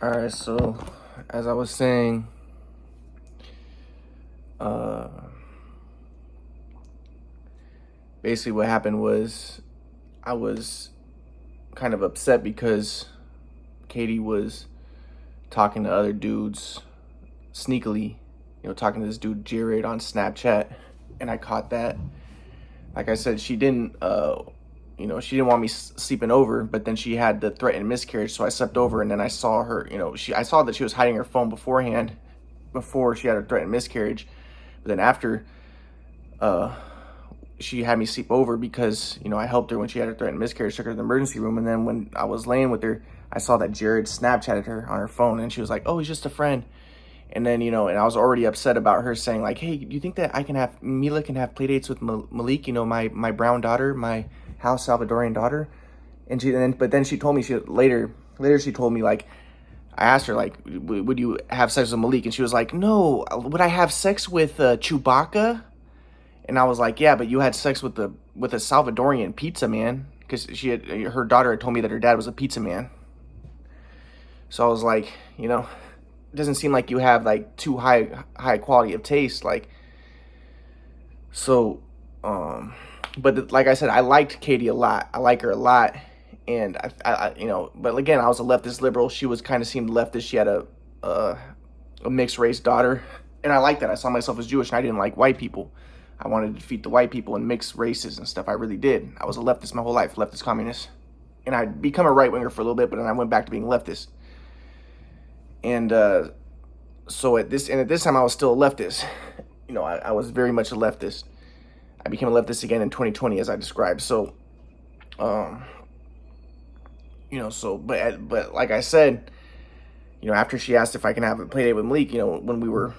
All right, so as I was saying, uh, basically what happened was I was kind of upset because Katie was talking to other dudes sneakily, talking to this dude Jared on Snapchat, and I caught that. Like I said, she didn't, she didn't want me sleeping over, but then she had the threatened miscarriage, so I slept over, and then I saw her, I saw that she was hiding her phone beforehand, before she had her threatened miscarriage, but then after, she had me sleep over because, I helped her when she had her threatened miscarriage, took her to the emergency room, and then when I was laying with her, I saw that Jared Snapchatted her on her phone, and she was like, "Oh, he's just a friend." And then, and I was already upset about her saying like, "Hey, do you think that Mila can have play dates with Malik, my brown daughter, my house Salvadorian daughter?" But then she told me, later she told me, like, I asked her, like, would you have sex with Malik? And she was like, "No, would I have sex with Chewbacca?" And I was like, "Yeah, but you had sex with a Salvadorian pizza man," because her daughter had told me that her dad was a pizza man. So I was like, it doesn't seem like you have like too high quality of taste, like. So, but like I said, I liked Katie a lot. I like her a lot, and but again, I was a leftist liberal. She was kind of seemed leftist. She had a mixed race daughter, and I liked that. I saw myself as Jewish, and I didn't like white people. I wanted to defeat the white people and mixed races and stuff. I really did. I was a leftist my whole life, leftist communist, and I'd become a right winger for a little bit, but then I went back to being leftist. And so at this time, I was still a leftist. I was very much a leftist. I became a leftist again in 2020, as I described. So, but like I said, after she asked if I can have a play date with Malik, when we were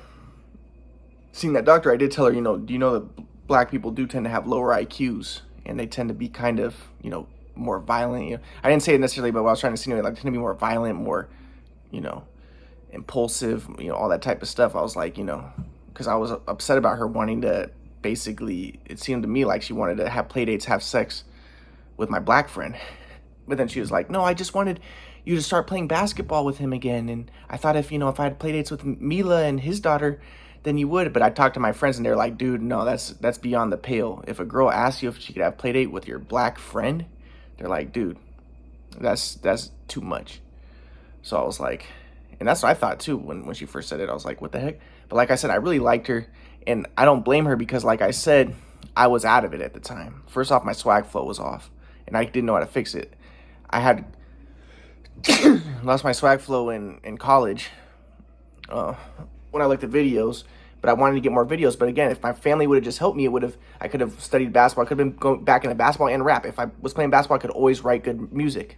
seeing that doctor, I did tell her, do you know that black people do tend to have lower IQs, and they tend to be kind of, more violent. I didn't say it necessarily, but what I was trying to insinuate, like, tend to be more violent, more, impulsive, all that type of stuff. I was like, because I was upset about her wanting to, basically, it seemed to me like she wanted to have play dates, have sex with my black friend. But then she was like, "No, I just wanted you to start playing basketball with him again. And I thought if I had play dates with Mila and his daughter, then you would." But I talked to my friends, and they're like, "Dude, no, that's beyond the pale. If a girl asks you if she could have play date with your black friend," they're like, "Dude, that's too much." So I was like, and that's what I thought too when she first said it. I was like, "What the heck?" But like I said, I really liked her, and I don't blame her because, like I said, I was out of it at the time. First off, my swag flow was off, and I didn't know how to fix it. I had lost my swag flow in college when I looked at videos, but I wanted to get more videos. But again, if my family would have just helped me, I could have studied basketball. I could have been going back into basketball and rap. If I was playing basketball, I could always write good music.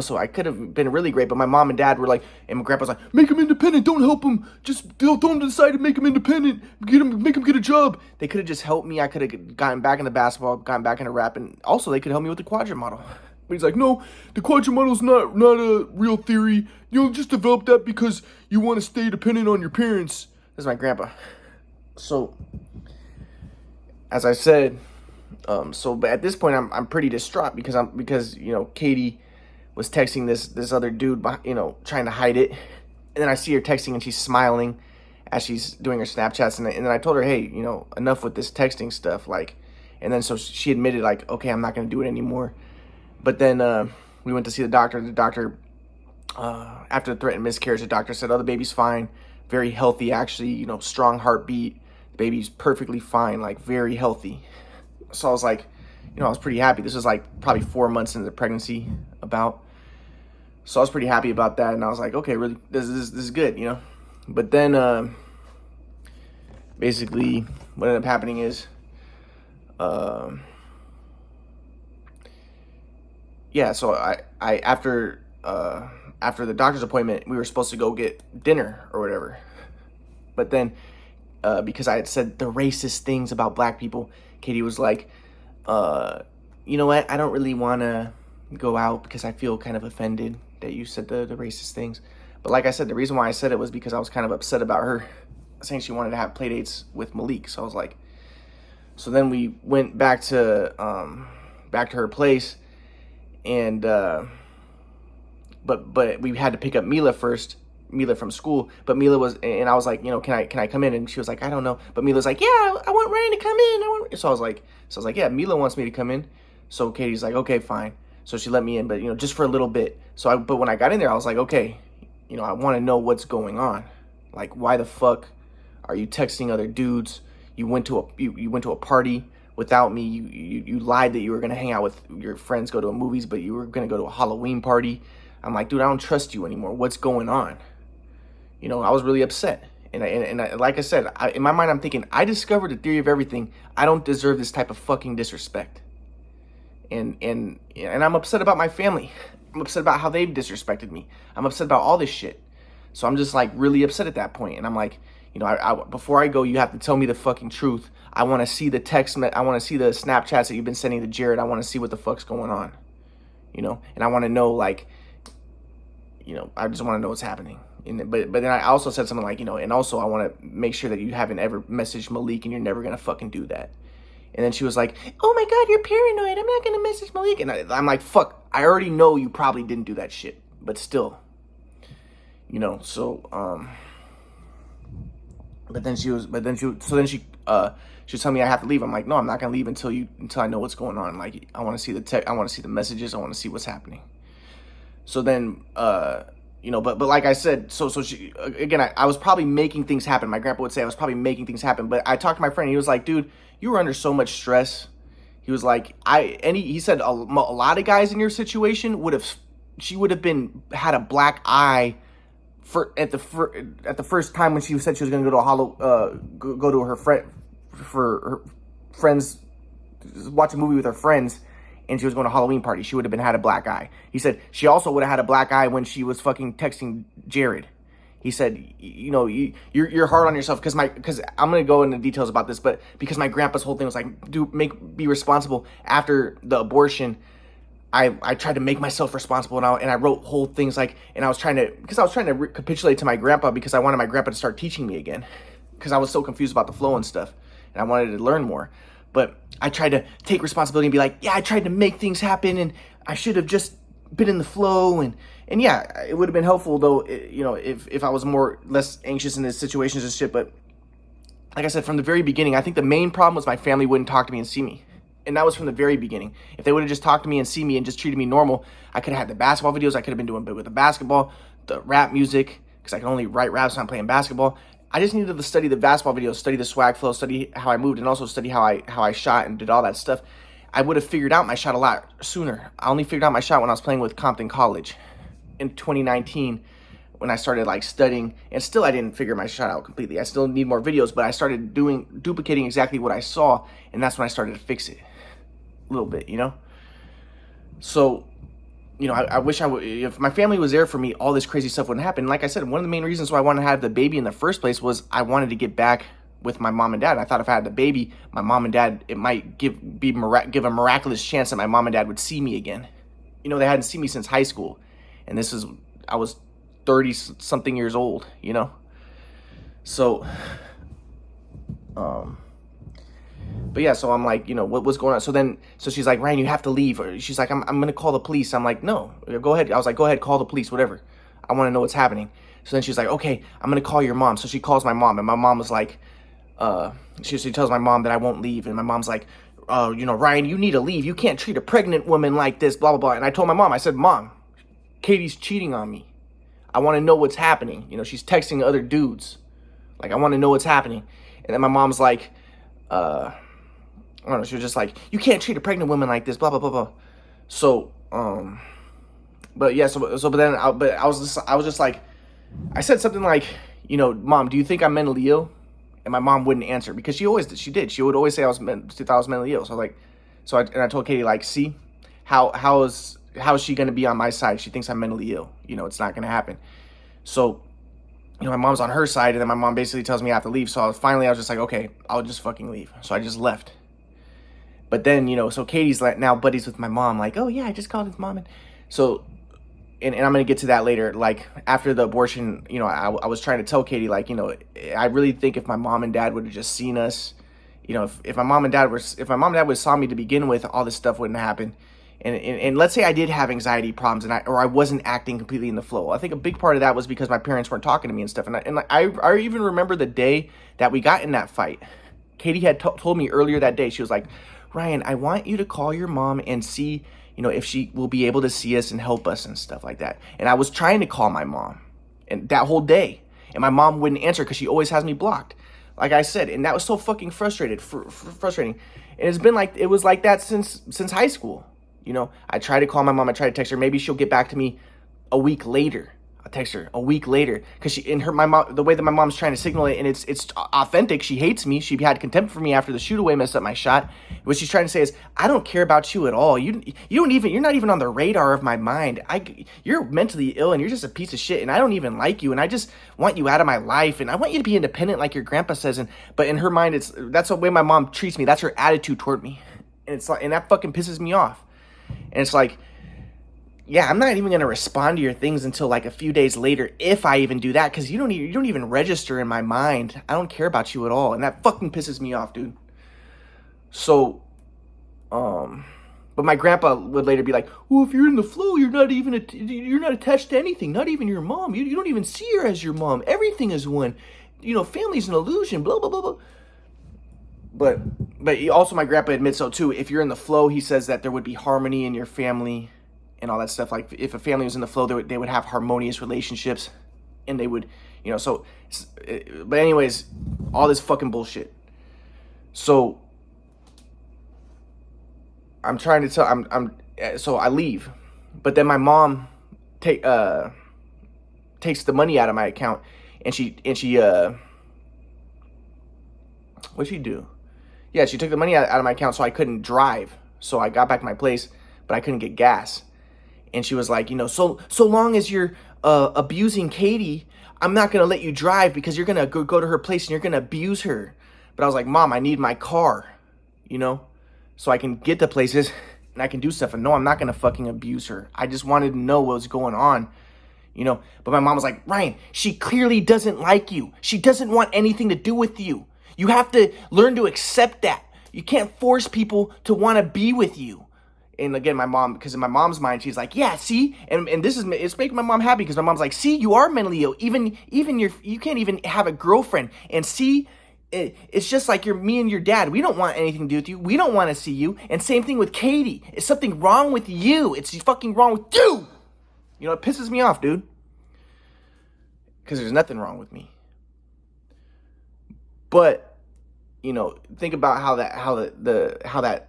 So I could have been really great, but my mom and dad were like, and my grandpa was like, "Make him independent, don't help him, just throw him to the side and make him independent, make him get a job." They could have just helped me. I could have gotten back into basketball, gotten back into rap, and also they could help me with the quadrant model. But he's like, "No, the quadrant model's not a real theory. You'll just develop that because you want to stay dependent on your parents." That's my grandpa. So, as I said, but at this point, I'm pretty distraught because Katie was texting this other dude, trying to hide it. And then I see her texting and she's smiling as she's doing her Snapchats. And then I told her, "Hey, enough with this texting stuff." Like, and then so she admitted, like, "Okay, I'm not going to do it anymore." But then we went to see the doctor. The doctor, after the threatened miscarriage, the doctor said, "Oh, the baby's fine. Very healthy, actually, strong heartbeat. The baby's perfectly fine, like very healthy." So I was like, I was pretty happy. This was like probably 4 months into the pregnancy about. So I was pretty happy about that. And I was like, okay, really, this is good, But then basically what ended up happening is, so I after the doctor's appointment, we were supposed to go get dinner or whatever. But then because I had said the racist things about black people, Katie was like, "You know what? I don't really want to go out because I feel kind of offended that you said the racist things." But like I said, the reason why I said it was because I was kind of upset about her saying she wanted to have play dates with Malik. So I was like, so then we went back to her place, and but we had to pick up Mila first, Mila from school. But Mila was, and I was like, can I come in? And she was like, I don't know. But Mila's like, yeah, I want Ryan to come in. So I was like, yeah, Mila wants me to come in. So Katie's like, okay, fine. So she let me in, but just for a little bit. But when I got in there, I was like, okay, I want to know what's going on. Like, why the fuck are you texting other dudes? You went to a party without me. You lied that you were gonna hang out with your friends, go to a movies, but you were gonna go to a Halloween party. I'm like, dude, I don't trust you anymore. What's going on? I was really upset. And like I said, in my mind, I'm thinking, I discovered the theory of everything. I don't deserve this type of fucking disrespect. And I'm upset about my family. I'm upset about how they've disrespected me. I'm upset about all this shit. So I'm just like really upset at that point. And I'm like, before I go, you have to tell me the fucking truth. I want to see the I want to see the Snapchats that you've been sending to Jared. I want to see what the fuck's going on. And I want to know, like, I just want to know what's happening. But then I also said something like, and also I want to make sure that you haven't ever messaged Malik and you're never going to fucking do that. And then she was like, oh my God, you're paranoid. I'm not going to message Malik. And I'm like, fuck, I already know you probably didn't do that shit. But still, so, she was telling me I have to leave. I'm like, no, I'm not going to leave until I know what's going on. Like, I want to see I want to see the messages. I want to see what's happening. So then, but like I said, so she, again, I was probably making things happen. My grandpa would say I was probably making things happen, but I talked to my friend, and he was like, dude, you were under so much stress. He was like, he said a lot of guys in your situation she would have had a black eye at the first time when she said she was going to go to her friends, watch a movie with her friends, and she was going to a Halloween party. She would have had a black eye. He said she also would have had a black eye when she was fucking texting Jared. He said, you're hard on yourself because I'm gonna go into details about this, but because my grandpa's whole thing was like, be responsible. After the abortion, I tried to make myself responsible, and I wrote whole things like, and I was trying to recapitulate to my grandpa because I wanted my grandpa to start teaching me again because I was so confused about the flow and stuff, and I wanted to learn more. But I tried to take responsibility and be like, yeah, I tried to make things happen, and I should have just been in the flow, and yeah, it would have been helpful though, if I was less anxious in these situations and shit. But like I said, from the very beginning, I think the main problem was my family wouldn't talk to me and see me. And that was from the very beginning. If they would have just talked to me and see me and just treated me normal, I could have had the basketball videos. I could have been doing good with the basketball, the rap music, because I can only write raps when I'm playing basketball. I just needed to study the basketball videos, study the swag flow, study how I moved, and also study how I shot and did all that stuff. I would have figured out my shot a lot sooner. I only figured out my shot when I was playing with Compton College in 2019 when I started like studying, and still I didn't figure my shot out completely. I still need more videos, but I started duplicating exactly what I saw, and that's when I started to fix it a little bit, So, I wish if my family was there for me, all this crazy stuff wouldn't happen. Like I said, one of the main reasons why I wanted to have the baby in the first place was I wanted to get back with my mom and dad. I thought if I had the baby, my mom and dad, it might give a miraculous chance that my mom and dad would see me again. They hadn't seen me since high school, and I was 30 something years old, So, but yeah, so I'm like, what was going on? So she's like, Ryan, you have to leave. Or she's like, I'm going to call the police. I'm like, no, go ahead. I was like, go ahead, call the police, whatever. I want to know what's happening. So then she's like, okay, I'm going to call your mom. So she calls my mom, and my mom was like, she tells my mom that I won't leave. And my mom's like, Ryan, you need to leave. You can't treat a pregnant woman like this, blah, blah, blah. And I told my mom, I said, Mom, Katie's cheating on me. I want to know what's happening. She's texting other dudes. Like, I want to know what's happening. And then my mom's like, I don't know, she was just like, you can't treat a pregnant woman like this, blah, blah, blah, blah. So, but yeah, but I was just like, I said something like, Mom, do you think I'm mentally ill? And my mom wouldn't answer because she did. She would always say she thought I was mentally ill. So I told Katie, like, see, how is she going to be on my side? She thinks I'm mentally ill. It's not going to happen. So, my mom's on her side, and then my mom basically tells me I have to leave. So I was just like, okay, I'll just fucking leave. So I just left. But then, so Katie's like now buddies with my mom, like, oh yeah, I just called his mom. And so, and I'm going to get to that later. Like, after the abortion, I was trying to tell Katie, like, I really think if my mom and dad would have just seen us, if my mom and dad would have saw me to begin with, all this stuff wouldn't happen. And let's say I did have anxiety problems or I wasn't acting completely in the flow. I think a big part of that was because my parents weren't talking to me and stuff. I even remember the day that we got in that fight. Katie had told me earlier that day, she was like, Ryan, I want you to call your mom and see, if she will be able to see us and help us and stuff like that. And I was trying to call my mom and that whole day, and my mom wouldn't answer because she always has me blocked. Like I said, and that was so fucking frustrating. And it was like that since high school. I try to call my mom, I try to text her. Maybe she'll get back to me a week later. I'll text her a week later because my mom, the way that my mom's trying to signal it, and it's authentic. She hates me. She had contempt for me after the shoot away messed up my shot. What she's trying to say is, I don't care about you at all. You're not even on the radar of my mind. You're mentally ill and you're just a piece of shit. And I don't even like you. And I just want you out of my life. And I want you to be independent like your grandpa says. But in her mind, that's the way my mom treats me. That's her attitude toward me. And that fucking pisses me off. And it's like, yeah, I'm not even going to respond to your things until like a few days later, if I even do that, because you don't even register in my mind. I don't care about you at all. And that fucking pisses me off, dude. So, but my grandpa would later be like, well, if you're in the flow, you're not attached to anything, not even your mom. You don't even see her as your mom. Everything is one. Family's an illusion, blah, blah, blah, blah. But also my grandpa admits so too. If you're in the flow, he says that there would be harmony in your family and all that stuff. Like if a family was in the flow, they would have harmonious relationships, and they would, so. But anyways, all this fucking bullshit. So I'm trying to tell. So I leave, but then my mom takes the money out of my account, and she what'd she do? Yeah, she took the money out of my account so I couldn't drive. So I got back to my place, but I couldn't get gas. And she was like, so long as you're abusing Katie, I'm not going to let you drive because you're going to go to her place and you're going to abuse her. But I was like, Mom, I need my car, so I can get to places and I can do stuff. And no, I'm not going to fucking abuse her. I just wanted to know what was going on, But my mom was like, Ryan, she clearly doesn't like you. She doesn't want anything to do with you. You have to learn to accept that. You can't force people to want to be with you. And again, my mom, because in my mom's mind, she's like, yeah, see, and it's making my mom happy because my mom's like, see, you are mentally ill. Even you can't even have a girlfriend. And see, it's just like me and your dad. We don't want anything to do with you. We don't want to see you. And same thing with Katie. It's something wrong with you. It's fucking wrong with you. It pisses me off, dude. Because there's nothing wrong with me. But, think about how that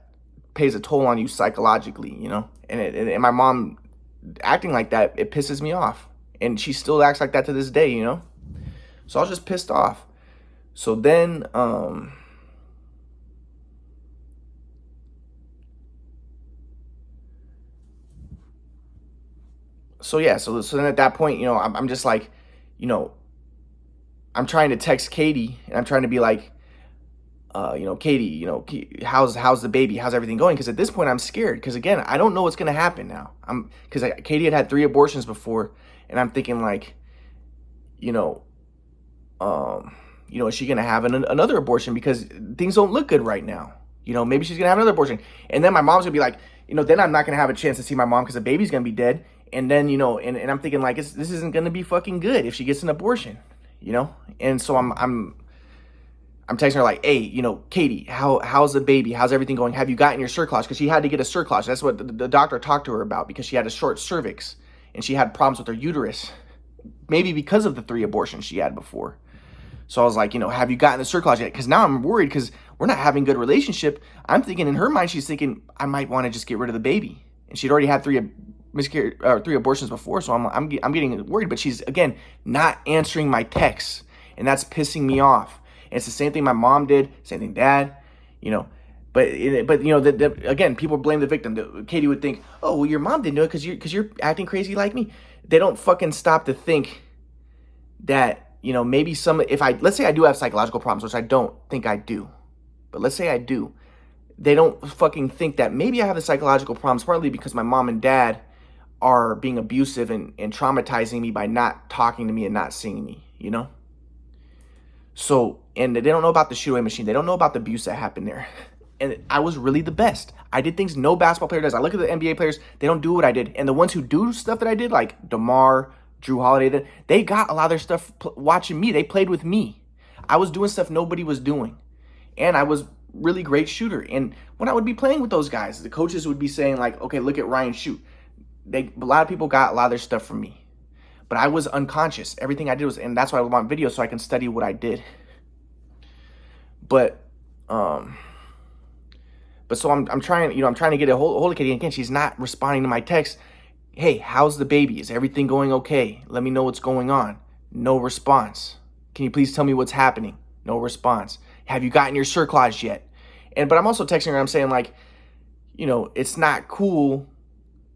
pays a toll on you psychologically, and my mom acting like that, it pisses me off. And she still acts like that to this day, So I was just pissed off. So then, so then at that point, I'm just like, I'm trying to text Katie and I'm trying to be like, Katie, how's the baby? How's everything going? Because at this point I'm scared. Because again, I don't know what's going to happen now. Because Katie had 3 abortions before, and I'm thinking like, is she going to have another abortion? Because things don't look good right now. Maybe she's going to have another abortion. And then my mom's going to be like, then I'm not going to have a chance to see my mom because the baby's going to be dead. And then, and I'm thinking like, this isn't going to be fucking good if she gets an abortion, And so I'm texting her like, hey, Katie, how's the baby? How's everything going? Have you gotten your cerclage? Because she had to get a cerclage. That's what the doctor talked to her about, because she had a short cervix and she had problems with her uterus, maybe because of the 3 abortions she had before. So I was like, have you gotten the cerclage yet? Because now I'm worried because we're not having a good relationship. I'm thinking in her mind, she's thinking I might want to just get rid of the baby. And she'd already had 3 abortions before. So I'm getting worried. But she's, again, not answering my texts. And that's pissing me off. And it's the same thing my mom did, same thing Dad, But again, people blame the victim. Katie would think, oh, well, your mom didn't do it because you're acting crazy like me. They don't fucking stop to think that, maybe let's say I do have psychological problems, which I don't think I do. But let's say I do. They don't fucking think that maybe I have the psychological problems partly because my mom and dad are being abusive and traumatizing me by not talking to me and not seeing me, So, and they don't know about the shoot away machine. They don't know about the abuse that happened there. and I was really the best. I did things no basketball player does. I look at the NBA players, they don't do what I did. And the ones who do stuff that I did, like DeMar, Drew Holiday, they got a lot of their stuff watching me. They played with me. I was doing stuff nobody was doing. And I was really great shooter. And when I would be playing with those guys, the coaches would be saying like, okay, look at Ryan shoot. A lot of people got a lot of their stuff from me. But I was unconscious. Everything I did was, and that's why I want videos so I can study what I did. But so I'm trying, I'm trying to get a hold of Katie. Again, she's not responding to my text. Hey, how's the baby? Is everything going okay? Let me know what's going on. No response. Can you please tell me what's happening? No response. Have you gotten your cerclage yet? But I'm also texting her. I'm saying like, it's not cool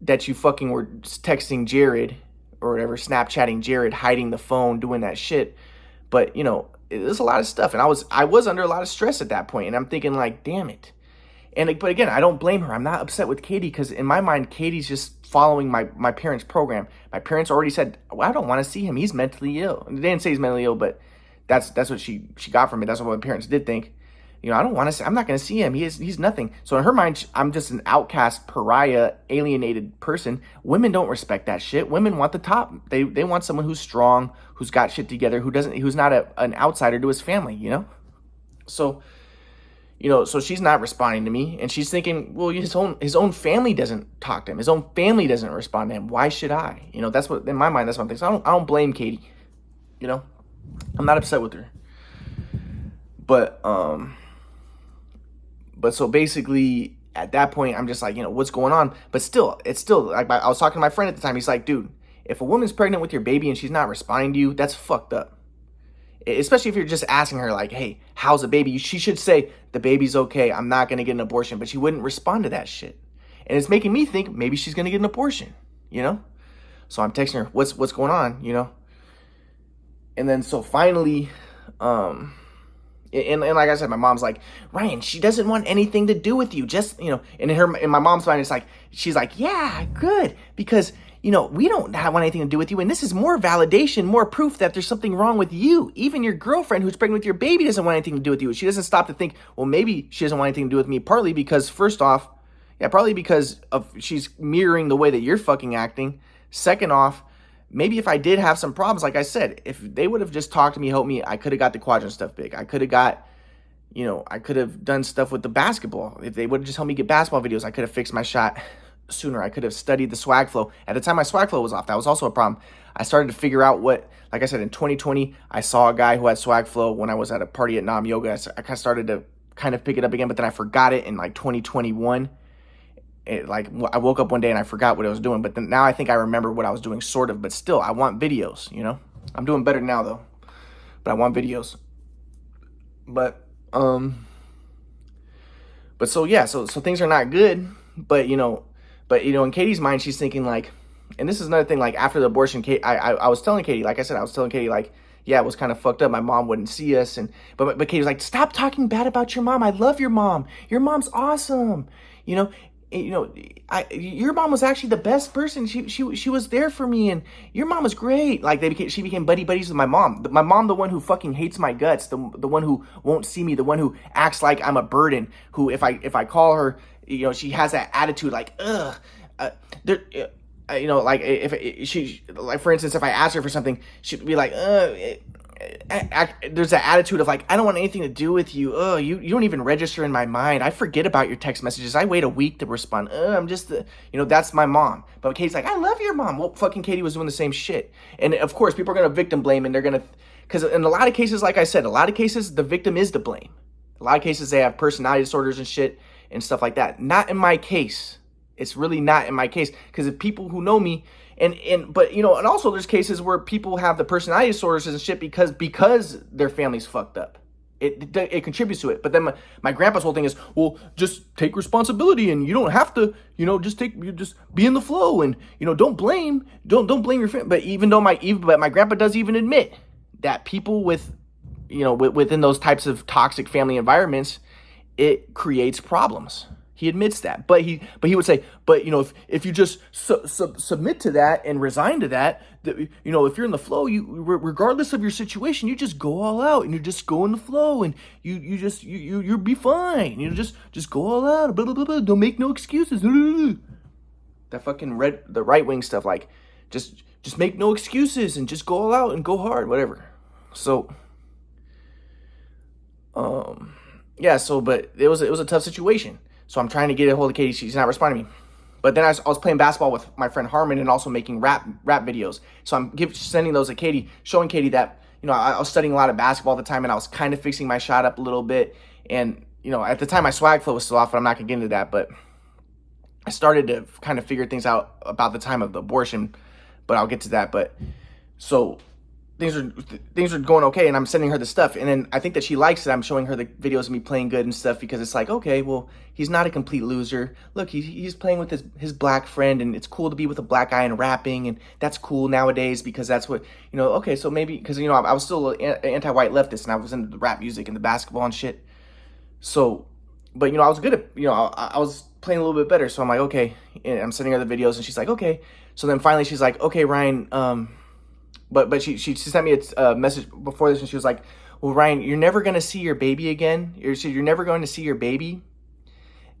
that you fucking were texting Jared or whatever, Snapchatting Jared, hiding the phone, doing that shit. But, there's a lot of stuff. And I was under a lot of stress at that point. And I'm thinking like, damn it. But again, I don't blame her. I'm not upset with Katie because in my mind, Katie's just following my parents' program. My parents already said, well, I don't want to see him. He's mentally ill. And they didn't say he's mentally ill, but that's what she got from it. That's what my parents did think. I don't want to see, I'm not going to see him. He's nothing. So in her mind, I'm just an outcast, pariah, alienated person. Women don't respect that shit. Women want the top. They want someone who's strong, who's got shit together, who's not an outsider to his family, So, so she's not responding to me, and she's thinking, well, his own family doesn't talk to him. His own family doesn't respond to him. Why should I? That's what, in my mind, that's what I'm thinking. So I don't blame Katie. I'm not upset with her. But so basically at that point, I'm just like, what's going on? But still, it's still like, I was talking to my friend at the time. He's like, dude, if a woman's pregnant with your baby and she's not responding to you, that's fucked up. Especially if you're just asking her like, hey, how's the baby? She should say, the baby's okay. I'm not going to get an abortion. But she wouldn't respond to that shit. And it's making me think maybe she's going to get an abortion, So I'm texting her, what's going on, And then so finally, and like I said, my mom's like, Ryan, she doesn't want anything to do with you. Just, and in my mom's mind, it's like, she's like, yeah, good. Because, we don't want anything to do with you. And this is more validation, more proof that there's something wrong with you. Even your girlfriend who's pregnant with your baby doesn't want anything to do with you. She doesn't stop to think, well, maybe she doesn't want anything to do with me. Partly because, first off, probably because of she's mirroring the way that you're fucking acting. Second off, maybe if I did have some problems, like I said, if they would have just talked to me, helped me, I could have got the quadrant stuff big. I could have got, I could have done stuff with the basketball. If they would have just helped me get basketball videos, I could have fixed my shot sooner. I could have studied the swag flow. At the time my swag flow was off, that was also a problem. I started to figure out what, like I said, in 2020, I saw a guy who had swag flow when I was at a party at Nam Yoga. I kind of started to pick it up again, but then I forgot it in like 2021. I woke up one day and I forgot what I was doing, but then now I think I remember what I was doing sort of, but still I want videos, I'm doing better now though, but I want videos. But so yeah, so things are not good, but in Katie's mind, she's thinking like, and this is another thing, like after the abortion, I was telling Katie, like I said, like, yeah, it was kind of fucked up. My mom wouldn't see us. But Katie was like, stop talking bad about your mom. I love your mom. Your mom's awesome. Your mom was actually the best person. She was there for me, and your mom was great. Like she became buddies with my mom. My mom, the one who fucking hates my guts, the one who won't see me, the one who acts like I'm a burden. Who, if I call her, she has that attitude like, ugh. Like if she, like for instance, if I ask her for something, she'd be like, there's that attitude of like, I don't want anything to do with you. You don't even register in my mind. I forget about your text messages. I wait a week to respond. I'm just that's my mom. But Katie's like, I love your mom. Well, fucking Katie was doing the same shit. And of course, people are going to victim blame, and they're going to, because in a lot of cases, like I said, the victim is to blame. A lot of cases, they have personality disorders and shit and stuff like that. Not in my case. It's really not in my case, because if people who know me, but and also there's cases where people have the personality disorders and shit because their family's fucked up. It contributes to it. But then my grandpa's whole thing is, well, just take responsibility, and you don't have to, just be in the flow, and don't blame your family. But but my grandpa does even admit that people with within those types of toxic family environments, it creates problems. He admits that, but he would say, but you know, if you just submit to that and resign to that, you know, if you're in the flow, you regardless of your situation, you just go all out and you just go in the flow and you'll be fine. You know, just go all out. Blah blah blah blah. Don't make no excuses. That fucking the right wing stuff, like just make no excuses and just go all out and go hard, whatever. So, yeah. So, but it was a tough situation. So I'm trying to get a hold of Katie. She's not responding to me. But then I was playing basketball with my friend Harmon and also making rap videos. So I'm sending those to Katie, showing Katie that, you know, I was studying a lot of basketball at the time and I was kind of fixing my shot up a little bit. And, you know, at the time my swag flow was still off, but I'm not going to get into that. But I started to kind of figure things out about the time of the abortion, but I'll get to that. But so things are going okay, and I'm sending her the stuff, and then I think that she likes it. I'm showing her the videos of me playing good and stuff because it's like, okay, well, he's not a complete loser. Look, he's playing with his black friend, and it's cool to be with a black guy and rapping, and that's cool nowadays because that's what, you know, okay, so maybe, because, you know, I was still an anti-white leftist, and I was into the rap music and the basketball and shit. So, but, you know, I was good at, you know, I was playing a little bit better, so I'm like, okay, and I'm sending her the videos, and she's like, okay. So then finally she's like, okay, Ryan, But she sent me a message before this, and she was like, well, Ryan, you're never going to see your baby again. You're never going to see your baby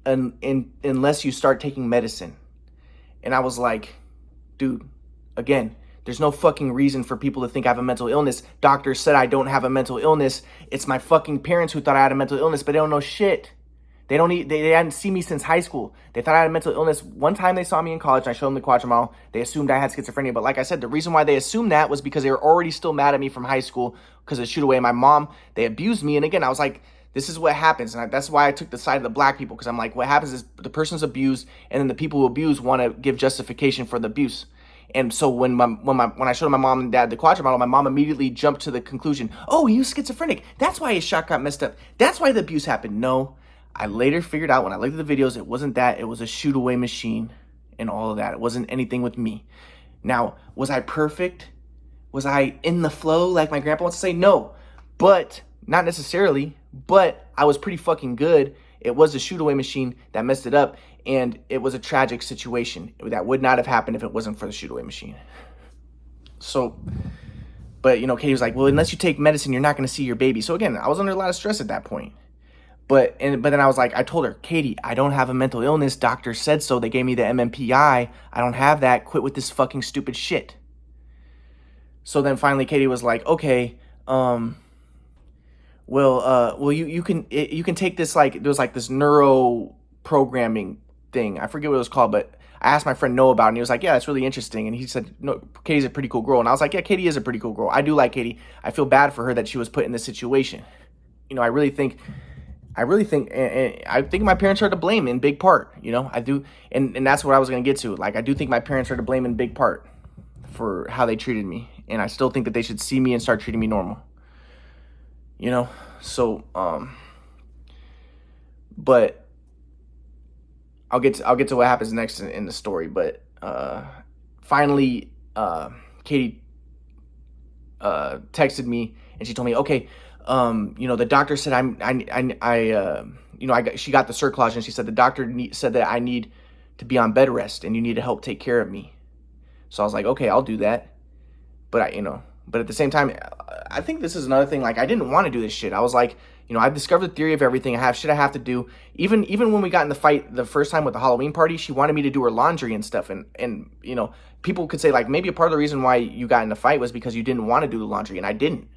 unless you start taking medicine. And I was like, dude, again, there's no fucking reason for people to think I have a mental illness. Doctors said I don't have a mental illness. It's my fucking parents who thought I had a mental illness, but they don't know shit. They hadn't seen me since high school. They thought I had a mental illness. One time they saw me in college and I showed them the Quadra model. They assumed I had schizophrenia. But like I said, the reason why they assumed that was because they were already still mad at me from high school because of the shoot away. My mom, they abused me. And again, I was like, this is what happens. And that's why I took the side of the black people, because I'm like, what happens is the person's abused, and then the people who abuse want to give justification for the abuse. And so when I showed my mom and dad the Quadra model, my mom immediately jumped to the conclusion, oh, he was schizophrenic. That's why his shot got messed up. That's why the abuse happened. No. I later figured out when I looked at the videos, it wasn't that. It was a shoot away machine and all of that. It wasn't anything with me. Now, was I perfect? Was I in the flow like my grandpa wants to say? No, but not necessarily, but I was pretty fucking good. It was a shoot away machine that messed it up, and it was a tragic situation that would not have happened if it wasn't for the shoot away machine. So, but, you know, Katie was like, well, unless you take medicine, you're not going to see your baby. So again, I was under a lot of stress at that point. But then I was like, I told her, Katie, I don't have a mental illness. Doctor said so. They gave me the MMPI. I don't have that. Quit with this fucking stupid shit. So then finally Katie was like, okay, well, you can take this, like, there was like this neuro programming thing. I forget what it was called, but I asked my friend Noah about it, and he was like, yeah, it's really interesting. And he said, no, Katie's a pretty cool girl. And I was like, yeah, Katie is a pretty cool girl. I do like Katie. I feel bad for her that she was put in this situation. You know, I think my parents are to blame in big part, you know, I do. And that's what I was going to get to. Like, I do think my parents are to blame in big part for how they treated me. And I still think that they should see me and start treating me normal, you know? So, but I'll get to what happens next in the story. But, finally, Katie, texted me and she told me, okay, you know, the doctor said she got the Cerclage, and she said the doctor said that I need to be on bed rest and you need to help take care of me. So I was like, okay, I'll do that. But but at the same time, I think this is another thing. Like, I didn't want to do this shit. I was like, you know, I've discovered the theory of everything. I have shit I have to do. Even when we got in the fight the first time with the Halloween party, she wanted me to do her laundry and stuff. And you know, people could say, like, maybe a part of the reason why you got in the fight was because you didn't want to do the laundry, and I didn't.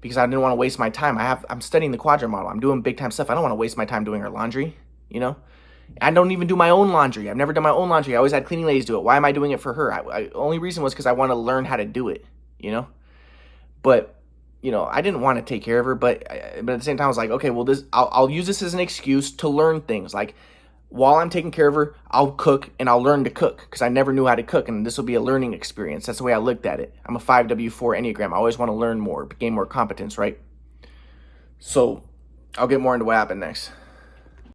Because I didn't want to waste my time. I'm studying the Quadra model. I'm doing big time stuff. I don't want to waste my time doing her laundry, you know? I don't even do my own laundry. I've never done my own laundry. I always had cleaning ladies do it. Why am I doing it for her? Only reason was because I want to learn how to do it, you know? But, you know, I didn't want to take care of her, but at the same time, I was like, okay, well, I'll use this as an excuse to learn things. Like, while I'm taking care of her, I'll cook and I'll learn to cook because I never knew how to cook, and this will be a learning experience. That's the way I looked at it. I'm a 5W4 Enneagram. I always want to learn more, gain more competence, right? So I'll get more into what happened next.